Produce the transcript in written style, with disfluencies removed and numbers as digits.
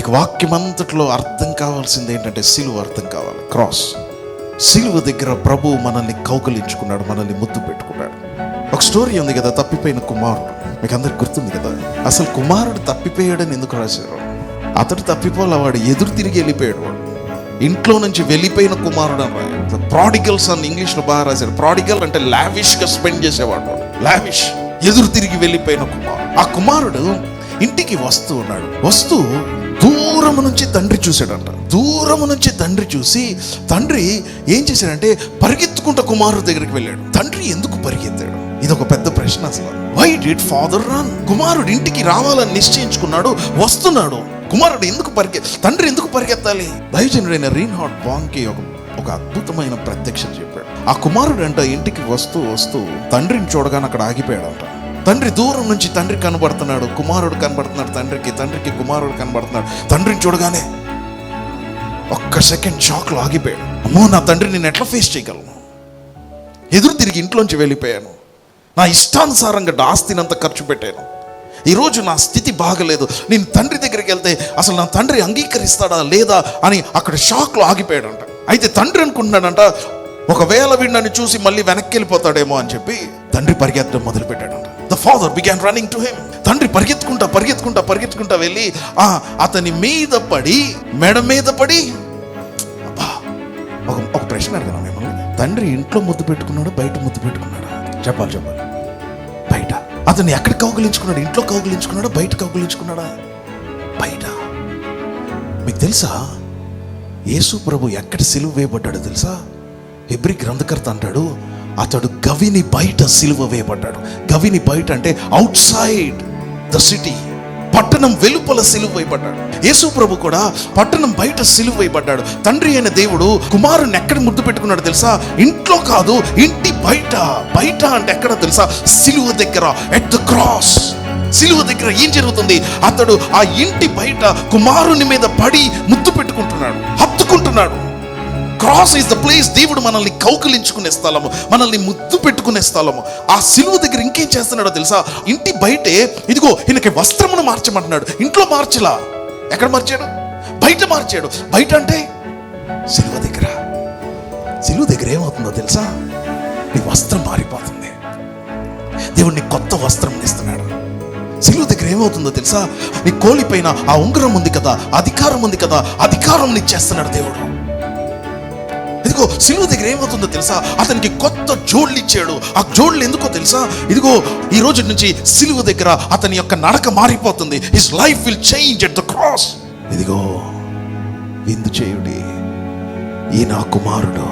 మీకు వాక్యం అంతట్లో అర్థం కావాల్సింది ఏంటంటే సిలువ అర్థం కావాలి. క్రాస్, సిలువ దగ్గర ప్రభు మనల్ని కౌగలించుకున్నాడు, మనల్ని ముద్దు పెట్టుకున్నాడు. ఒక స్టోరీ ఉంది కదా, తప్పిపోయిన కుమారుడు. మీకు అందరికి గుర్తుంది కదా. అసలు కుమారుడు తప్పిపోయాడని ఎందుకు రాశారు? అతడు తప్పిపోలే, వాడు ఎదురు తిరిగి వెళ్ళిపోయాడు. వాడు ఇంట్లో నుంచి వెళ్ళిపోయిన కుమారుడు అని రాయాడు. ప్రాడిగల్స్ అని ఇంగ్లీష్లో బాగా రాశారు. ప్రాడిగల్ అంటే లావిష్గా స్పెండ్ చేసేవాడు. లావిష్, ఎదురు తిరిగి వెళ్ళిపోయిన కుమారుడు. ఆ కుమారుడు ఇంటికి వస్తూ ఉన్నాడు. వస్తూ దూరము నుంచి తండ్రి చూశాడంట. దూరము నుంచి తండ్రి చూసి తండ్రి ఏం చేశాడంటే పరిగెత్తుకుంటూ కుమారుడు దగ్గరికి వెళ్ళాడు. తండ్రి ఎందుకు పరిగెత్తాడు? ఇది ఒక పెద్ద ప్రశ్న అసలు. Why did father run? కుమారుడు ఇంటికి రావాలని నిశ్చయించుకున్నాడు, వస్తున్నాడు. కుమారుడు ఎందుకు తండ్రి ఎందుకు పరిగెత్తాలి? దైవజనుడైన రీన్హార్డ్ బాంకీ ఒక అద్భుతమైన ప్రత్యక్షత చెప్పాడు. ఆ కుమారుడు అంట ఇంటికి వస్తూ వస్తూ తండ్రిని చూడగానే అక్కడ ఆగిపోయాడంట. తండ్రి దూరం నుంచి తండ్రి కనబడుతున్నాడు, కుమారుడు కనబడుతున్నాడు తండ్రికి కుమారుడు కనబడుతున్నాడు. తండ్రిని చూడగానే ఒక్క సెకండ్ షాక్లో ఆగిపోయాడు. అమ్మో, నా తండ్రి నేను ఎట్లా ఫేస్ చేయగలను? ఎదురు తిరిగి ఇంట్లోంచి వెళ్ళిపోయాను. నా ఇష్టానుసారంగా ఆస్తినంతా ఖర్చు పెట్టాను. ఈరోజు నా స్థితి బాగలేదు. నేను తండ్రి దగ్గరికి వెళ్తే అసలు నా తండ్రి అంగీకరిస్తాడా లేదా అని అక్కడ షాక్లో ఆగిపోయాడంట. అయితే తండ్రి అనుకుంటున్నాడంట, ఒకవేళ వీడిని చూసి మళ్ళీ వెనక్కి వెళ్ళిపోతాడేమో అని చెప్పి తండ్రి పరిగెత్తడం మొదలు పెట్టాడంట. The father began running to him. తండ్రి పరిగెత్తుకుంటా వెళ్ళి అతని మీద పడి, మెడ మీద పడి, ఒక ప్రశ్న అడగను మిమ్మల్ని. తండ్రి ఇంట్లో ముద్దు పెట్టుకున్నాడు, బయట ముద్దు పెట్టుకున్నాడా? చెప్పాలి. బయట. అతన్ని ఎక్కడ కౌగిలించుకున్నాడు? ఇంట్లో కౌగిలించుకున్నాడా, బయట కౌగిలించుకున్నాడా? బయట. మీకు తెలుసా యేసు ప్రభు ఎక్కడ సిలువ వేయబడ్డాడో తెలుసా? హెబ్రీ గ్రంథకర్త అంటాడు, అతడు గవిని బయట సిలువ వేయబడ్డాడు. గవిని బయట అంటే అవుట్ సైడ్ ద సిటీ, పట్టణం వెలుపల సిలువ వేయబడ్డాడు. యేసు ప్రభు కూడా పట్టణం బయట సిలువ వేయబడ్డాడు. తండ్రి అయిన దేవుడు కుమారుని ఎక్కడ ముద్దు పెట్టుకున్నాడు తెలుసా? ఇంట్లో కాదు, ఇంటి బయట. బయట అంటే ఎక్కడ తెలుసా? సిలువ దగ్గర, ఎట్ ద క్రాస్. సిలువ దగ్గర ఏం జరుగుతుంది? అతడు ఆ ఇంటి బయట కుమారుని మీద పడి ముద్దు పెట్టుకుంటున్నాడు, హత్తుకుంటున్నాడు. Cross is the place. దేవుడు మనల్ని కౌకలించుకునే స్థలము, మనల్ని ముద్దు పెట్టుకునే స్థలము. ఆ సిలువ దగ్గర ఇంకేం చేస్తున్నాడో తెలుసా? ఇంటి బయటే ఇదిగో ఈయనకి వస్త్రమును మార్చమంటున్నాడు. ఇంట్లో మార్చలా, ఎక్కడ మార్చాడు? బయట మార్చాడు. బయట అంటే సిలువ దగ్గర. సిలువ దగ్గర ఏమవుతుందో తెలుసా? నీ వస్త్రం మారిపోతుంది. దేవుడు నీ కొత్త వస్త్రం ఇస్తున్నాడు. సిలువ దగ్గర ఏమవుతుందో తెలుసా? నీ కోలిపైన ఆ ఉంగరం ఉంది కదా, అధికారం ఉంది కదా, అధికారం ఇచ్చేస్తున్నాడు దేవుడు. ఇదిగో సిలువ దగ్గర ఏమవుతుందో తెలుసా? అతనికి కొత్త జోళ్ళు ఇచ్చాడు. ఆ జోళ్ళు ఎందుకో తెలుసా? ఇదిగో ఈ రోజు నుంచి సిలువ దగ్గర అతని యొక్క నడక మారిపోతుంది. His life will change at the cross. ఇదిగో విందు చేయుడి, ఈ నా కుమారుడు.